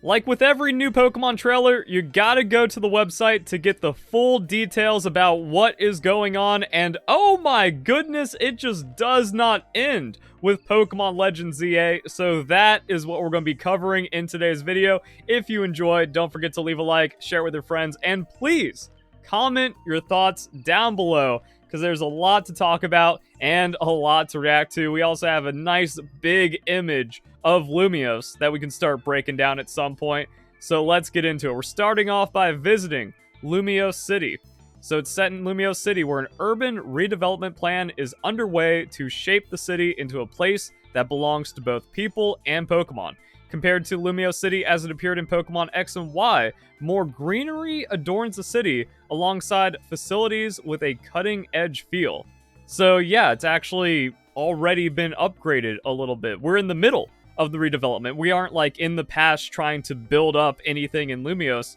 Like with every new Pokemon trailer, you gotta go to the website to get the full details about what is going on, and oh my goodness, it just does not end with Pokemon Legends ZA, so that is what we're going to be covering in today's video. If you enjoyed, don't forget to leave a like, share with your friends, and please comment your thoughts down below, because there's a lot to talk about and a lot to react to. We also have a nice big image of Lumiose that we can start breaking down at some point. So let's get into it. We're starting off by visiting Lumiose City. So it's set in Lumiose City, where an urban redevelopment plan is underway to shape the city into a place that belongs to both people and Pokemon. Compared to Lumiose City as it appeared in Pokemon X and Y, more greenery adorns the city alongside facilities with a cutting-edge feel. So yeah, it's actually already been upgraded a little bit. We're in the middle of the redevelopment. We aren't like in the past trying to build up anything in Lumiose.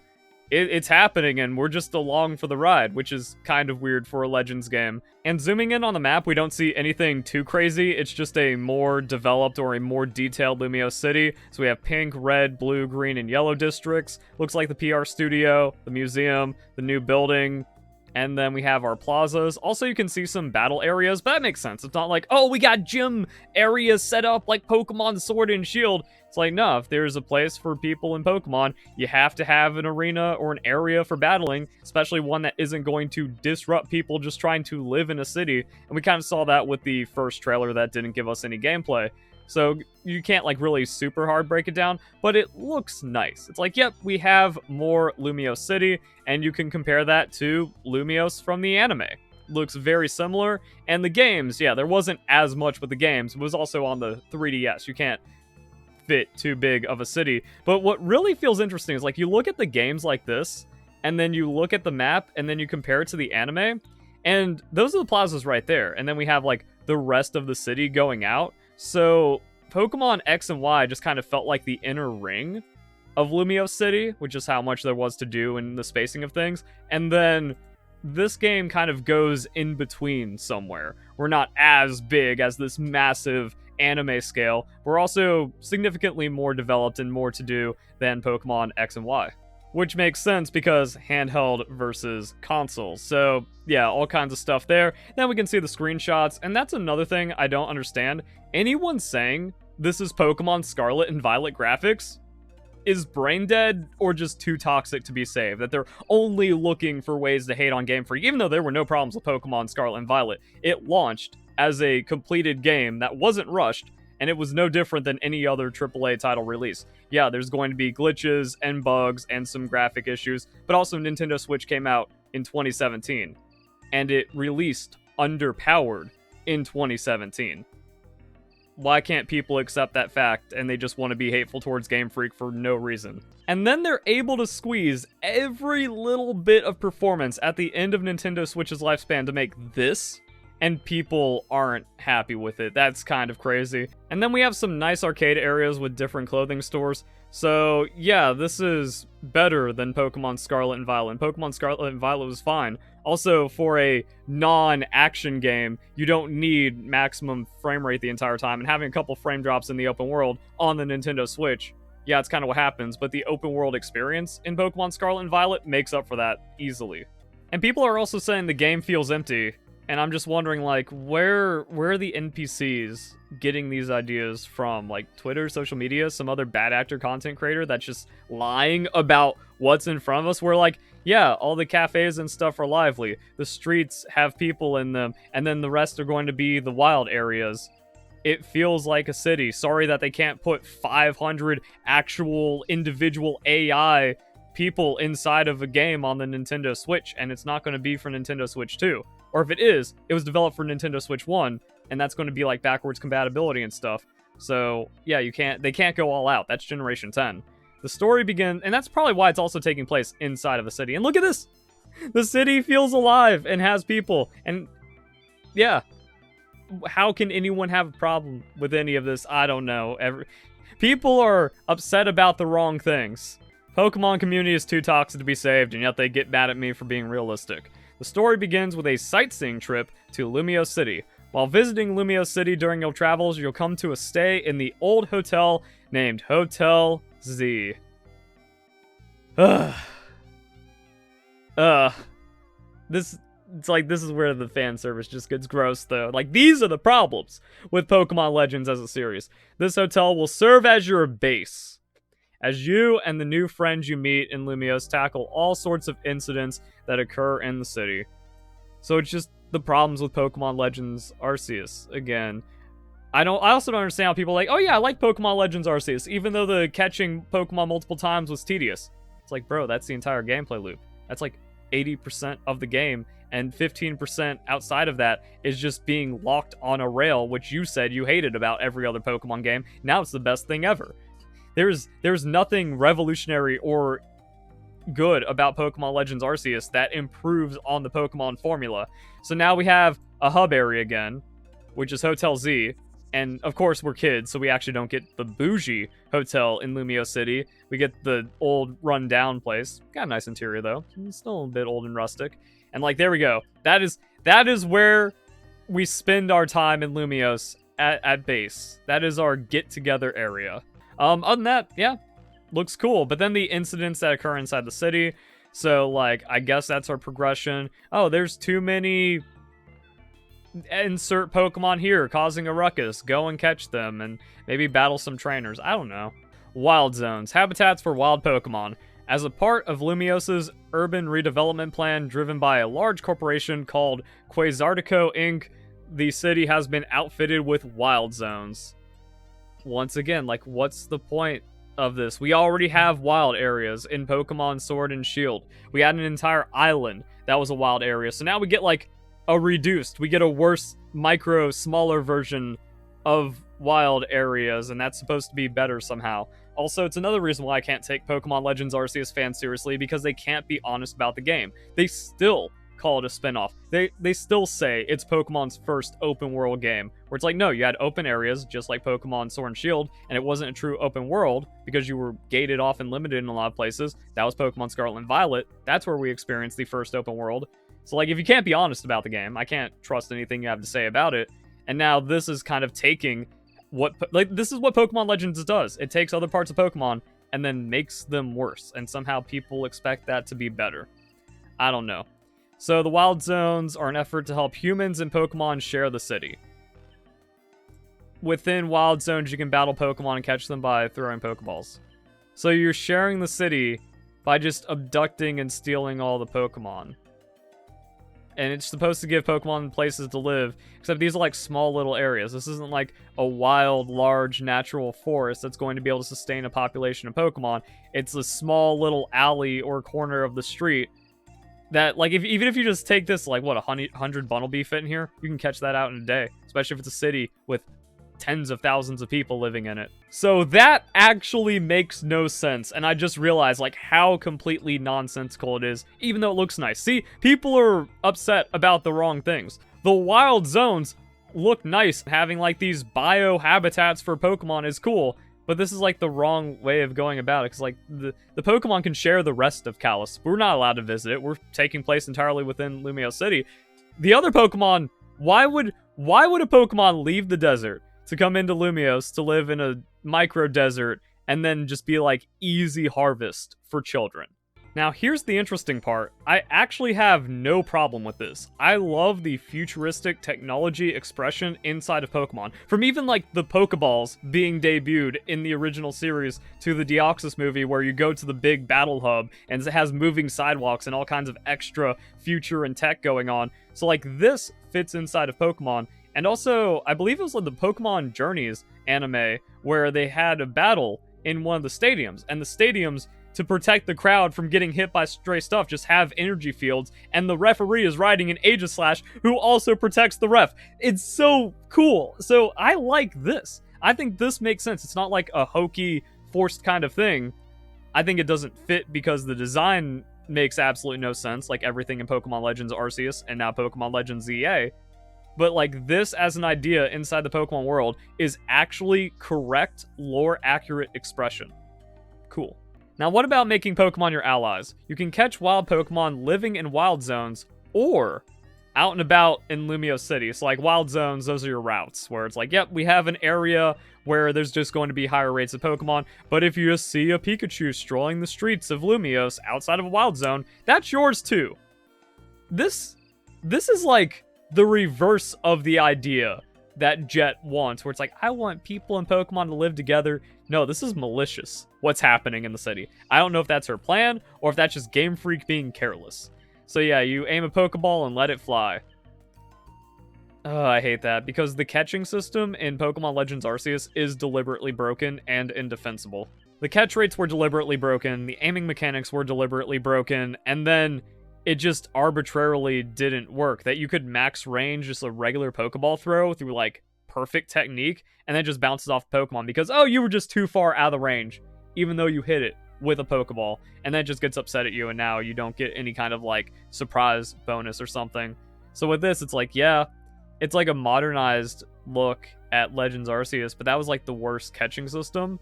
It's happening and we're just along for the ride, which is kind of weird for a Legends game. And zooming in on the map, we don't see anything too crazy. It's just a more developed or a more detailed Lumiose City. So we have pink, red, blue, green, and yellow districts. Looks like the PR studio, the museum, the new building, and then we have our plazas. Also, you can see some battle areas, but that makes sense. It's not like, oh, we got gym areas set up like Pokemon Sword and Shield. It's like, no, if there's a place for people in Pokemon, you have to have an arena or an area for battling, especially one that isn't going to disrupt people just trying to live in a city. And we kind of saw that with the first trailer that didn't give us any gameplay. So you can't like really super hard break it down, but it looks nice. It's like, yep, we have more Lumiose City, and you can compare that to Lumiose from the anime. Looks very similar, and the games, yeah, there wasn't as much with the games. It was also on the 3DS. You can't fit too big of a city. But what really feels interesting is like you look at the games like this, and then you look at the map, and then you compare it to the anime, and those are the plazas right there. And then we have like the rest of the city going out. So Pokemon X and Y just kind of felt like the inner ring of Lumiose City, which is how much there was to do in the spacing of things. And then this game kind of goes in between somewhere. We're not as big as this massive anime scale. We're also significantly more developed and more to do than Pokemon X and Y. Which makes sense because handheld versus console. So yeah, all kinds of stuff there. Then we can see the screenshots, and that's another thing I don't understand. Anyone saying this is Pokemon Scarlet and Violet graphics is brain dead or just too toxic to be saved. That they're only looking for ways to hate on Game Freak, even though there were no problems with Pokemon Scarlet and Violet. It launched as a completed game that wasn't rushed, and it was no different than any other AAA title release. Yeah, there's going to be glitches and bugs and some graphic issues, but also Nintendo Switch came out in 2017, and it released underpowered in 2017. Why can't people accept that fact and they just want to be hateful towards Game Freak for no reason? And then they're able to squeeze every little bit of performance at the end of Nintendo Switch's lifespan to make this, and people aren't happy with it. That's kind of crazy. And then we have some nice arcade areas with different clothing stores. So yeah, this is better than Pokemon Scarlet and Violet. And Pokemon Scarlet and Violet was fine. Also, for a non-action game, you don't need maximum frame rate the entire time. And having a couple frame drops in the open world on the Nintendo Switch, yeah, it's kind of what happens. But the open world experience in Pokemon Scarlet and Violet makes up for that easily. And people are also saying the game feels empty. And I'm just wondering, like, where are the NPCs getting these ideas from? Like, Twitter, social media, some other bad actor content creator that's just lying about what's in front of us? We're like, yeah, all the cafes and stuff are lively. The streets have people in them, and then the rest are going to be the wild areas. It feels like a city. Sorry that they can't put 500 actual individual AI people inside of a game on the Nintendo Switch, and it's not going to be for Nintendo Switch 2. Or if it is, it was developed for Nintendo Switch 1, and that's going to be like backwards compatibility and stuff. So yeah, they can't go all out. That's Generation 10. The story begins, and that's probably why it's also taking place inside of a city. And look at this! The city feels alive and has people. And yeah, how can anyone have a problem with any of this? I don't know. People are upset about the wrong things. Pokemon community is too toxic to be saved, and yet they get mad at me for being realistic. The story begins with a sightseeing trip to Lumiose City. While visiting Lumiose City during your travels, you'll come to a stay in the old hotel named Hotel Z. Ugh. Uh, it's like, this is where the fan service just gets gross, though. Like, these are the problems with Pokemon Legends as a series. This hotel will serve as your base, as you and the new friends you meet in Lumiose tackle all sorts of incidents that occur in the city. So it's just the problems with Pokemon Legends Arceus. Again, I also don't understand how people are like, oh yeah, I like Pokemon Legends Arceus, even though the catching Pokemon multiple times was tedious. It's like, bro, that's the entire gameplay loop. That's like 80% of the game, and 15% outside of that is just being locked on a rail, which you said you hated about every other Pokemon game. Now it's the best thing ever. There's nothing revolutionary or good about Pokemon Legends Arceus that improves on the Pokemon formula. So now we have a hub area again, which is Hotel Z. And of course, we're kids, so we actually don't get the bougie hotel in Lumiose City. We get the old, run-down place. Got a nice interior, though. It's still a bit old and rustic. And, like, there we go. That is where we spend our time in Lumiose at base. That is our get-together area. Other than that, yeah, looks cool. But then the incidents that occur inside the city. So, like, I guess that's our progression. Oh, there's too many... insert Pokemon here, causing a ruckus. Go and catch them, and maybe battle some trainers. I don't know. Wild zones. Habitats for wild Pokemon. As a part of Lumiose's urban redevelopment plan driven by a large corporation called Quasartico Inc., the city has been outfitted with wild zones. Once again, like, what's the point of this? We already have wild areas in Pokemon Sword and Shield. We had an entire island that was a wild area, so now we get, like, we get a worse, smaller version of wild areas, and that's supposed to be better somehow. Also, it's another reason why I can't take Pokemon Legends Arceus fans seriously, because they can't be honest about the game. They still call it a spinoff. They still say it's Pokemon's first open world game, where it's like, no, you had open areas, just like Pokemon Sword and Shield, and it wasn't a true open world, because you were gated off and limited in a lot of places. That was Pokemon Scarlet and Violet. That's where we experienced the first open world. So, like, if you can't be honest about the game, I can't trust anything you have to say about it. And now this is kind of taking this is what Pokemon Legends does. It takes other parts of Pokemon and then makes them worse. And somehow people expect that to be better. I don't know. So the wild zones are an effort to help humans and Pokemon share the city. Within wild zones, you can battle Pokemon and catch them by throwing Pokeballs. So you're sharing the city by just abducting and stealing all the Pokemon. And it's supposed to give Pokemon places to live, except these are like small little areas. This isn't like a wild, large, natural forest that's going to be able to sustain a population of Pokemon. It's a small little alley or corner of the street that, like, even if you just take this, like, what, 100 Bunnelby fit in here? You can catch that out in a day, especially if it's a city with tens of thousands of people living in it. So that actually makes no sense, and I just realized, like, how completely nonsensical it is, even though it looks nice. See, people are upset about the wrong things. The wild zones look nice. Having, like, these bio-habitats for Pokemon is cool, but this is, like, the wrong way of going about it, because, like, the Pokemon can share the rest of Kalos. We're not allowed to visit it. We're taking place entirely within Lumiose City. The other Pokemon, why would a Pokemon leave the desert to come into Lumiose to live in a micro desert and then just be like easy harvest for children? Now, here's the interesting part. I actually have no problem with this. I love the futuristic technology expression inside of Pokemon. From even like the Pokeballs being debuted in the original series to the Deoxys movie where you go to the big battle hub and it has moving sidewalks and all kinds of extra future and tech going on. So like this fits inside of Pokemon. And also, I believe it was like the Pokemon Journeys anime where they had a battle in one of the stadiums. And the stadiums, to protect the crowd from getting hit by stray stuff, just have energy fields. And the referee is riding an Aegislash who also protects the ref. It's so cool. So I like this. I think this makes sense. It's not like a hokey, forced kind of thing. I think it doesn't fit because the design makes absolutely no sense, like everything in Pokemon Legends Arceus and now Pokemon Legends ZA. But, like, this as an idea inside the Pokemon world is actually correct, lore-accurate expression. Cool. Now, what about making Pokemon your allies? You can catch wild Pokemon living in wild zones, or out and about in Lumiose City. So like wild zones, those are your routes where it's like, yep, we have an area where there's just going to be higher rates of Pokemon. But if you just see a Pikachu strolling the streets of Lumiose outside of a wild zone, that's yours too. This is like the reverse of the idea that Jet wants, where it's like, I want people and Pokemon to live together. No, this is malicious, what's happening in the city. I don't know if that's her plan, or if that's just Game Freak being careless. So yeah, you aim a Pokeball and let it fly. Oh, I hate that, because the catching system in Pokemon Legends Arceus is deliberately broken and indefensible. The catch rates were deliberately broken, the aiming mechanics were deliberately broken, and then it just arbitrarily didn't work. That you could max range just a regular Pokeball throw through like perfect technique, and then just bounces off Pokemon because, oh, you were just too far out of the range, even though you hit it with a Pokeball, and then it just gets upset at you, and now you don't get any kind of like surprise bonus or something. So with this, it's like, yeah, it's like a modernized look at Legends Arceus, but that was like the worst catching system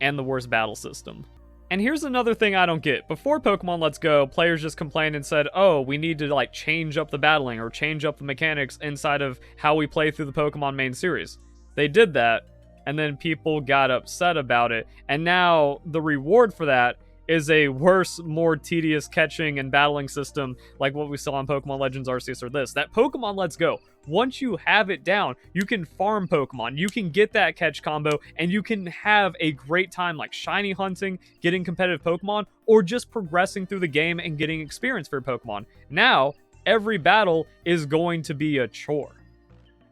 and the worst battle system. And here's another thing I don't get. Before Pokemon Let's Go, players just complained and said, oh, we need to like change up the battling or change up the mechanics inside of how we play through the Pokemon main series. They did that, and then people got upset about it. And now the reward for that is a worse, more tedious catching and battling system like what we saw in Pokemon Legends Arceus or this. That Pokemon Let's Go, once you have it down, you can farm Pokemon, you can get that catch combo, and you can have a great time like shiny hunting, getting competitive Pokemon, or just progressing through the game and getting experience for your Pokemon. Now, every battle is going to be a chore.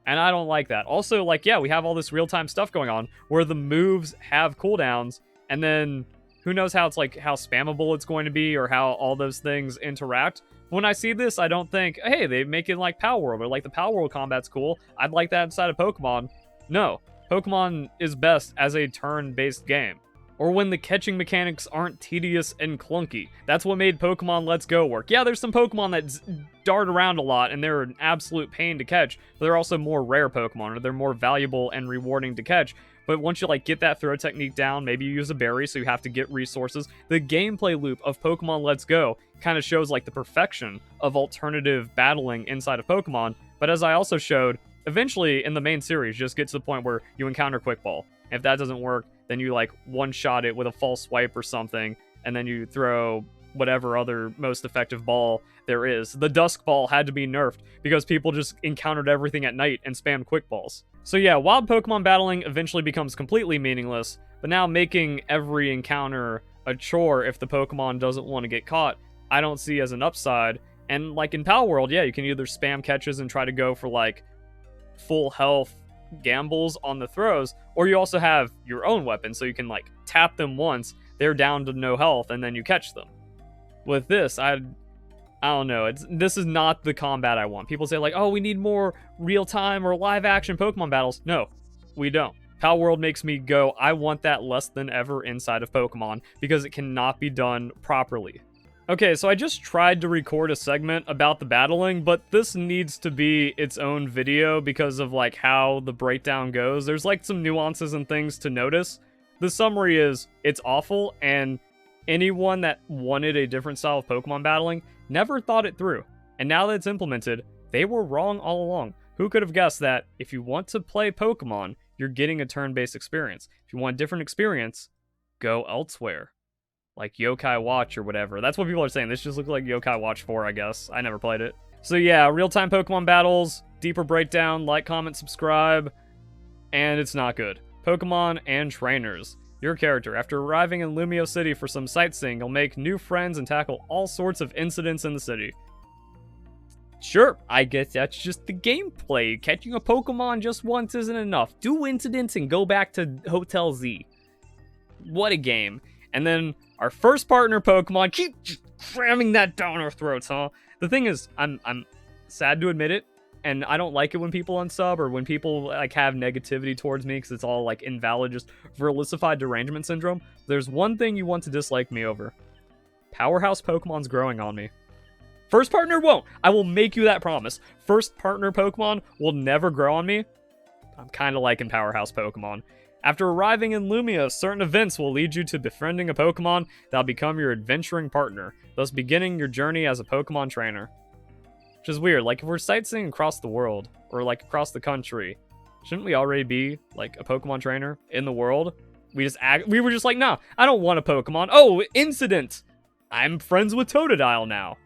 And I don't like that. Also, like, yeah, we have all this real-time stuff going on where the moves have cooldowns, and then who knows how it's like how spammable it's going to be or how all those things interact. When I see this, I don't think, hey, they make it like Power World, or like the Power World combat's cool. I'd like that inside of Pokemon. No, Pokemon is best as a turn-based game. Or when the catching mechanics aren't tedious and clunky. That's what made Pokemon Let's Go work. Yeah, there's some Pokemon that dart around a lot, and they're an absolute pain to catch, but they're also more rare Pokemon, or they're more valuable and rewarding to catch. But once you like get that throw technique down, maybe you use a berry, so you have to get resources. The gameplay loop of Pokemon Let's Go kind of shows like the perfection of alternative battling inside of Pokemon. But as I also showed, eventually in the main series, just get to the point where you encounter Quick Ball. If that doesn't work, then you like one-shot it with a false swipe or something, and then you throw whatever other most effective ball there is. The Dusk Ball had to be nerfed because people just encountered everything at night and spammed Quick Balls. So yeah, wild Pokemon battling eventually becomes completely meaningless, but now making every encounter a chore if the Pokemon doesn't want to get caught, I don't see as an upside. And like in Power World, yeah, you can either spam catches and try to go for like full health gambles on the throws, or you also have your own weapon, so you can like tap them once, they're down to no health, and then you catch them. With this, I don't know, this is not the combat I want. People say like, oh, we need more real-time or live-action Pokemon battles. No, we don't. Power World makes me go, I want that less than ever inside of Pokemon, because it cannot be done properly. Okay, so I just tried to record a segment about the battling, but this needs to be its own video because of like how the breakdown goes. There's like some nuances and things to notice. The summary is, it's awful, and anyone that wanted a different style of Pokemon battling never thought it through. And now that it's implemented, they were wrong all along. Who could have guessed that if you want to play Pokemon, you're getting a turn-based experience. If you want a different experience, go elsewhere. Like Yokai Watch or whatever. That's what people are saying. This just looks like Yokai Watch 4, I guess. I never played it. So yeah, real-time Pokemon battles, deeper breakdown, like, comment, subscribe, and it's not good. Pokemon and trainers. Your character, after arriving in Lumiose City for some sightseeing, you'll make new friends and tackle all sorts of incidents in the city. Sure, I guess that's just the gameplay. Catching a Pokemon just once isn't enough. Do incidents and go back to Hotel Z. What a game. And then our first partner Pokemon, keep cramming that down our throats, huh? The thing is, I'm sad to admit it, and I don't like it when people unsub or when people like have negativity towards me because it's all like invalid, just verlicified derangement syndrome. There's one thing you want to dislike me over. Powerhouse Pokemon's growing on me. First partner won't. I will make you that promise. First partner Pokemon will never grow on me. I'm kind of liking Powerhouse Pokemon. After arriving in Lumiose, certain events will lead you to befriending a Pokemon that'll become your adventuring partner, thus beginning your journey as a Pokemon trainer. Which is weird. Like, if we're sightseeing across the world, or like across the country, shouldn't we already be like a Pokemon trainer in the world? We were just like, nah, I don't want a Pokemon. Oh, incident! I'm friends with Totodile now.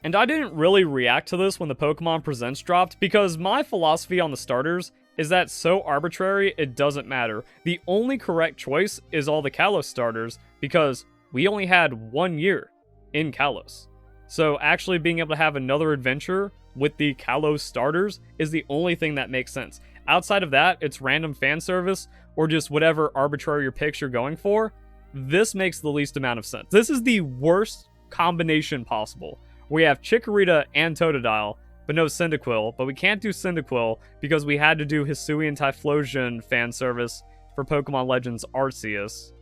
And I didn't really react to this when the Pokemon Presents dropped, because my philosophy on the starters is that so arbitrary it doesn't matter. The only correct choice is all the Kalos starters, because we only had 1 year in Kalos. So actually being able to have another adventure with the Kalos starters is the only thing that makes sense. Outside of that, it's random fan service or just whatever arbitrary picks you're going for. This makes the least amount of sense. This is the worst combination possible. We have Chikorita and Totodile, but no Cyndaquil. But we can't do Cyndaquil because we had to do Hisuian Typhlosion fan service for Pokemon Legends Arceus.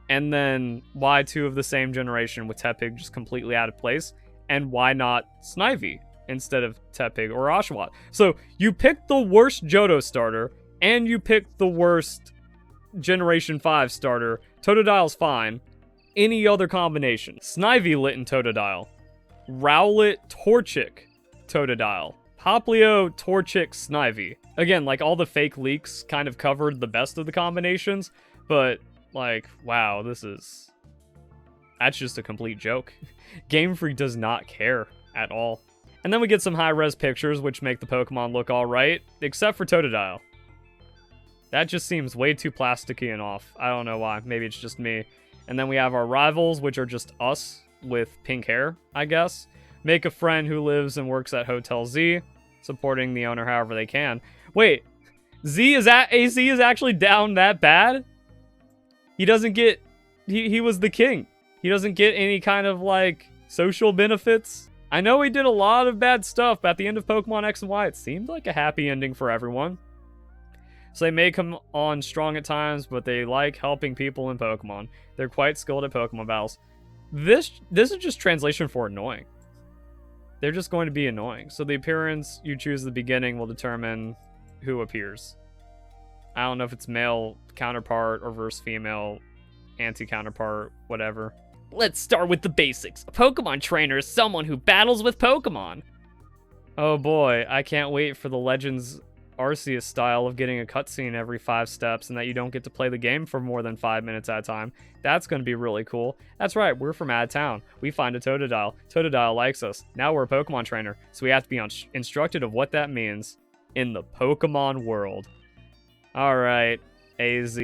And then why two of the same generation with Tepig just completely out of place? And why not Snivy instead of Tepig or Oshawott? So you picked the worst Johto starter, and you picked the worst Generation 5 starter. Totodile's fine. Any other combination. Snivy lit in Totodile. Rowlet Torchic Totodile. Poplio Torchic Snivy. Again, like all the fake leaks kind of covered the best of the combinations, but like, wow, that's just a complete joke. Game Freak does not care at all. And then we get some high-res pictures, which make the Pokemon look alright, except for Totodile. That just seems way too plasticky and off. I don't know why. Maybe it's just me. And then we have our rivals, which are just us with pink hair, I guess. Make a friend who lives and works at Hotel Z, supporting the owner however they can. Wait, AZ is actually down that bad? He doesn't get... He was the king. He doesn't get any kind of, like, social benefits. I know he did a lot of bad stuff, but at the end of Pokemon X and Y, it seemed like a happy ending for everyone. So they may come on strong at times, but they like helping people in Pokemon. They're quite skilled at Pokemon battles. This is just translation for annoying. They're just going to be annoying. So the appearance you choose at the beginning will determine who appears. I don't know if it's male counterpart or versus female anti-counterpart, whatever. Let's start with the basics. A Pokemon trainer is someone who battles with Pokemon. Oh boy, I can't wait for the Legends Arceus style of getting a cutscene every 5 steps and that you don't get to play the game for more than 5 minutes at a time. That's going to be really cool. That's right, we're from out of town. We find a Totodile. Totodile likes us. Now we're a Pokemon trainer, so we have to be instructed of what that means in the Pokemon world. Alright, AZ.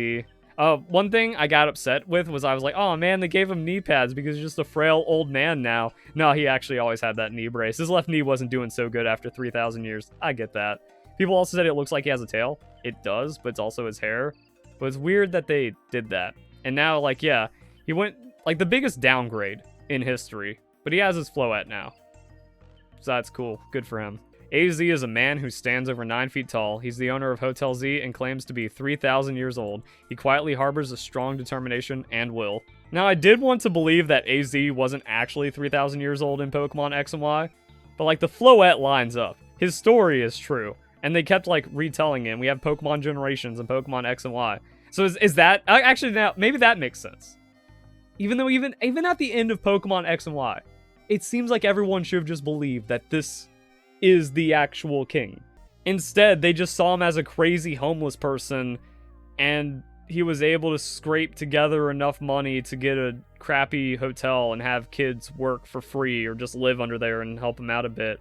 One thing I got upset with was I was like, oh man, they gave him knee pads because he's just a frail old man now. No, he actually always had that knee brace. His left knee wasn't doing so good after 3,000 years. I get that. People also said it looks like he has a tail. It does, but it's also his hair. But it's weird that they did that. And now, like, yeah, he went, like, the biggest downgrade in history. But he has his Floette now. So that's cool. Good for him. AZ is a man who stands over 9 feet tall. He's the owner of Hotel Z and claims to be 3,000 years old. He quietly harbors a strong determination and will. Now, I did want to believe that AZ wasn't actually 3,000 years old in Pokemon X and Y. But, like, the Floette lines up. His story is true. And they kept, like, retelling it. We have Pokemon Generations and Pokemon X and Y. So is that... Actually, now, maybe that makes sense. Even though even at the end of Pokemon X and Y, it seems like everyone should have just believed that this is the actual king. Instead, they just saw him as a crazy homeless person, and he was able to scrape together enough money to get a crappy hotel and have kids work for free or just live under there and help him out a bit.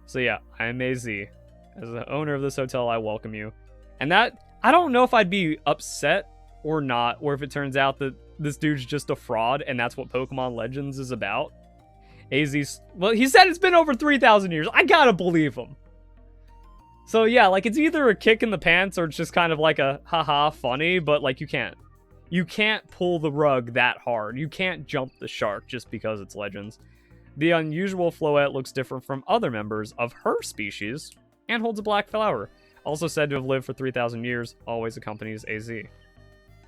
So yeah, I am AZ. As the owner of this hotel, I welcome you. And that, I don't know if I'd be upset or not, or if it turns out that this dude's just a fraud and that's what Pokemon Legends is about. AZ's, well, he said it's been over 3,000 years. I gotta believe him. So yeah, like, it's either a kick in the pants or it's just kind of like a haha funny, but like, you can't pull the rug that hard. You can't jump the shark just because it's Legends. The unusual Floette looks different from other members of her species and holds a black flower. Also said to have lived for 3,000 years, always accompanies AZ.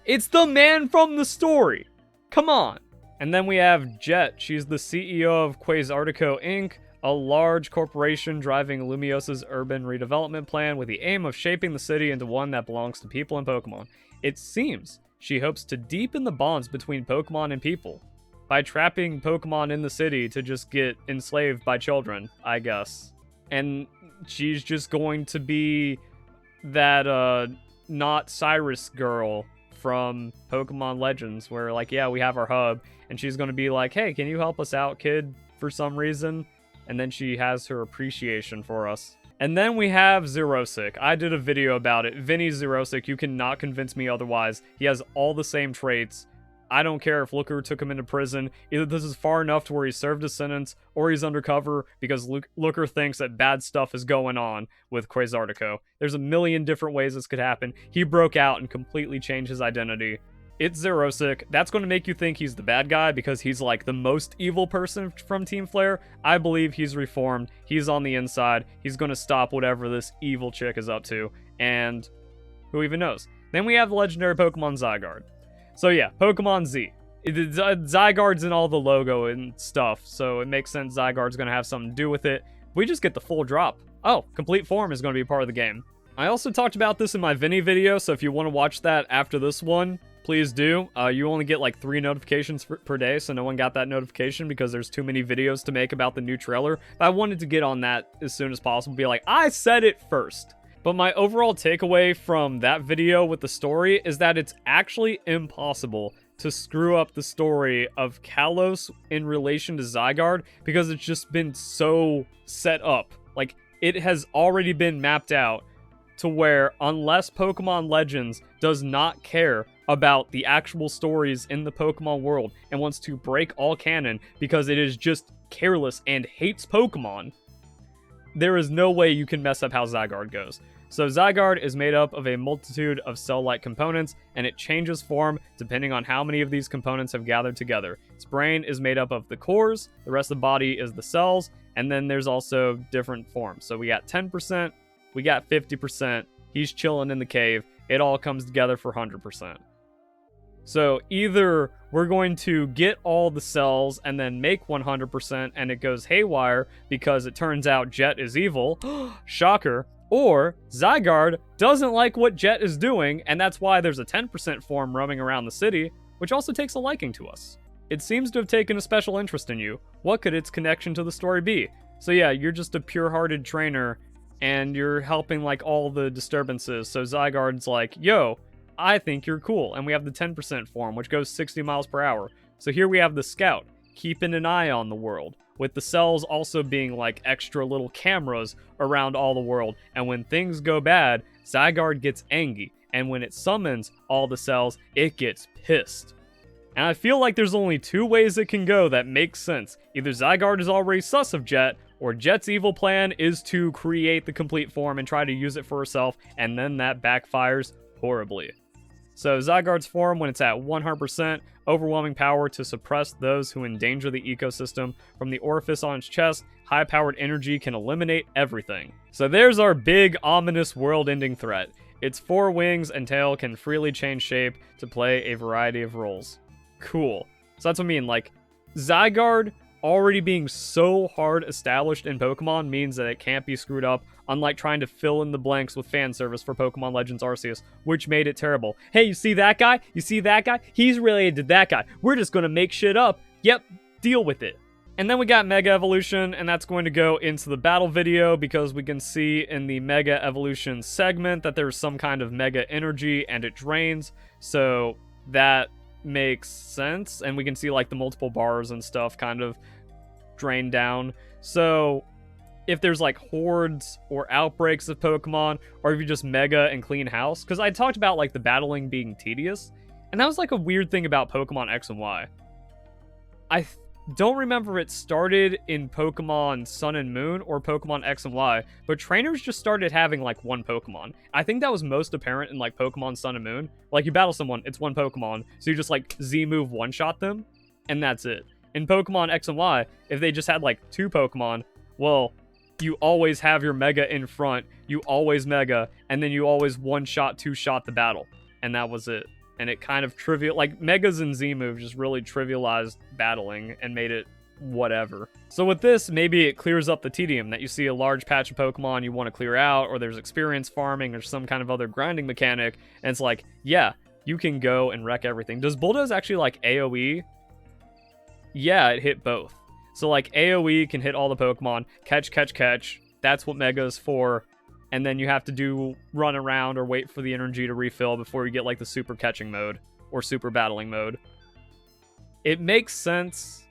It's the man from the story! Come on! And then we have Jet. She's the CEO of Quasartico Inc., a large corporation driving Lumiose's urban redevelopment plan with the aim of shaping the city into one that belongs to people and Pokemon. It seems she hopes to deepen the bonds between Pokemon and people by trapping Pokemon in the city to just get enslaved by children, I guess. and she's just going to be that not Cyrus girl from Pokemon Legends, where like, yeah, we have our hub, and she's going to be like, hey, can you help us out, kid, for some reason? And then she has her appreciation for us. And then we have Xerosic. I did a video about it. Vinny Xerosic, you cannot convince me otherwise. He has all the same traits. I don't care if Looker took him into prison. Either this is far enough to where he served his sentence, or he's undercover because Looker thinks that bad stuff is going on with Quasartico. There's a million different ways this could happen. He broke out and completely changed his identity. It's Xerosic. That's going to make you think he's the bad guy because he's like the most evil person from Team Flare. I believe he's reformed. He's on the inside. He's going to stop whatever this evil chick is up to. And who even knows? Then we have the legendary Pokemon Zygarde. So yeah, Pokemon Z. Zygarde's in all the logo and stuff, so it makes sense Zygarde's going to have something to do with it. We just get the full drop. Oh, complete form is going to be part of the game. I also talked about this in my Vinny video, so if you want to watch that after this one, please do. You only get like 3 notifications per day, so no one got that notification because there's too many videos to make about the new trailer. But I wanted to get on that as soon as possible, be like, I said it first. But my overall takeaway from that video with the story is that it's actually impossible to screw up the story of Kalos in relation to Zygarde because it's just been so set up. Like, it has already been mapped out to where unless Pokemon Legends does not care about the actual stories in the Pokemon world and wants to break all canon because it is just careless and hates Pokemon, there is no way you can mess up how Zygarde goes. So Zygarde is made up of a multitude of cell-like components, and it changes form depending on how many of these components have gathered together. Its brain is made up of the cores, the rest of the body is the cells, and then there's also different forms. So we got 10%, we got 50%, he's chilling in the cave, it all comes together for 100%. So either we're going to get all the cells and then make 100% and it goes haywire because it turns out Jet is evil, shocker, or Zygarde doesn't like what Jet is doing and that's why there's a 10% form roaming around the city, which also takes a liking to us. It seems to have taken a special interest in you. What could its connection to the story be? So yeah, you're just a pure-hearted trainer and you're helping like all the disturbances, so Zygarde's like, yo, I think you're cool, and we have the 10% form, which goes 60 miles per hour. So here we have the Scout, keeping an eye on the world, with the cells also being like extra little cameras around all the world, and when things go bad, Zygarde gets angry, and when it summons all the cells, it gets pissed. And I feel like there's only 2 ways it can go that makes sense. Either Zygarde is already sus of Jet, or Jet's evil plan is to create the complete form and try to use it for herself, and then that backfires horribly. So Zygarde's form, when it's at 100%, overwhelming power to suppress those who endanger the ecosystem. From the orifice on its chest, high-powered energy can eliminate everything. So there's our big, ominous, world-ending threat. Its 4 wings and tail can freely change shape to play a variety of roles. Cool. So that's what I mean, like, Zygarde already being so hard established in Pokemon means that it can't be screwed up, unlike trying to fill in the blanks with fan service for Pokemon Legends Arceus, which made it terrible. Hey, you see that guy? You see that guy? He's related to that guy. We're just gonna make shit up. Yep, deal with it. And then we got Mega Evolution, and that's going to go into the battle video because we can see in the Mega Evolution segment that there's some kind of Mega Energy and it drains, so that makes sense, and we can see like the multiple bars and stuff kind of drain down. So if there's like hordes or outbreaks of Pokemon, or if you just mega and clean house, because I talked about like the battling being tedious, and that was like a weird thing about Pokemon X and Y. I don't remember if it started in Pokemon Sun and Moon or Pokemon X and Y, but trainers just started having like 1 Pokemon. I think that was most apparent in like Pokemon Sun and Moon. Like you battle someone, it's 1 Pokemon, so you just like Z-move one-shot them, and that's it. In Pokemon X and Y, if they just had like 2 Pokemon, well, you always have your Mega in front, you always Mega, and then you always one-shot, 2-shot the battle, and that was it. And it kind of like Megas and Z-moves just really trivialized battling and made it whatever. So with this, maybe it clears up the tedium that you see a large patch of Pokemon you want to clear out, or there's experience farming or some kind of other grinding mechanic, and it's like, yeah, you can go and wreck everything. Does Bulldoze actually like AoE? Yeah, it hit both. So like AoE can hit all the Pokemon, catch, That's what Mega is for. And then you have to run around or wait for the energy to refill before you get like the super catching mode or super battling mode. It makes sense.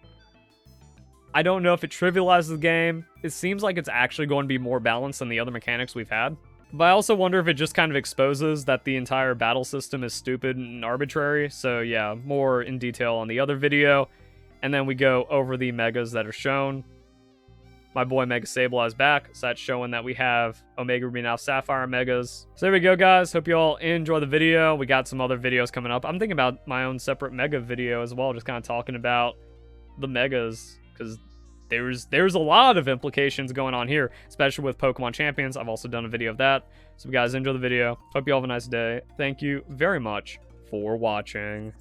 I don't know if it trivializes the game. It seems like it's actually going to be more balanced than the other mechanics we've had. But I also wonder if it just kind of exposes that the entire battle system is stupid and arbitrary. So yeah, more in detail on the other video. And then we go over the megas that are shown. My boy Mega Sableye is back, so that's showing that we have Omega Ruby and Alpha Sapphire megas. So there we go, guys. Hope you all enjoy the video. We got some other videos coming up. I'm thinking about my own separate mega video as well, just kind of talking about the megas, because there's a lot of implications going on here, especially with Pokemon Champions. I've also done a video of that. So if you guys enjoy the video, hope you all have a nice day. Thank you very much for watching.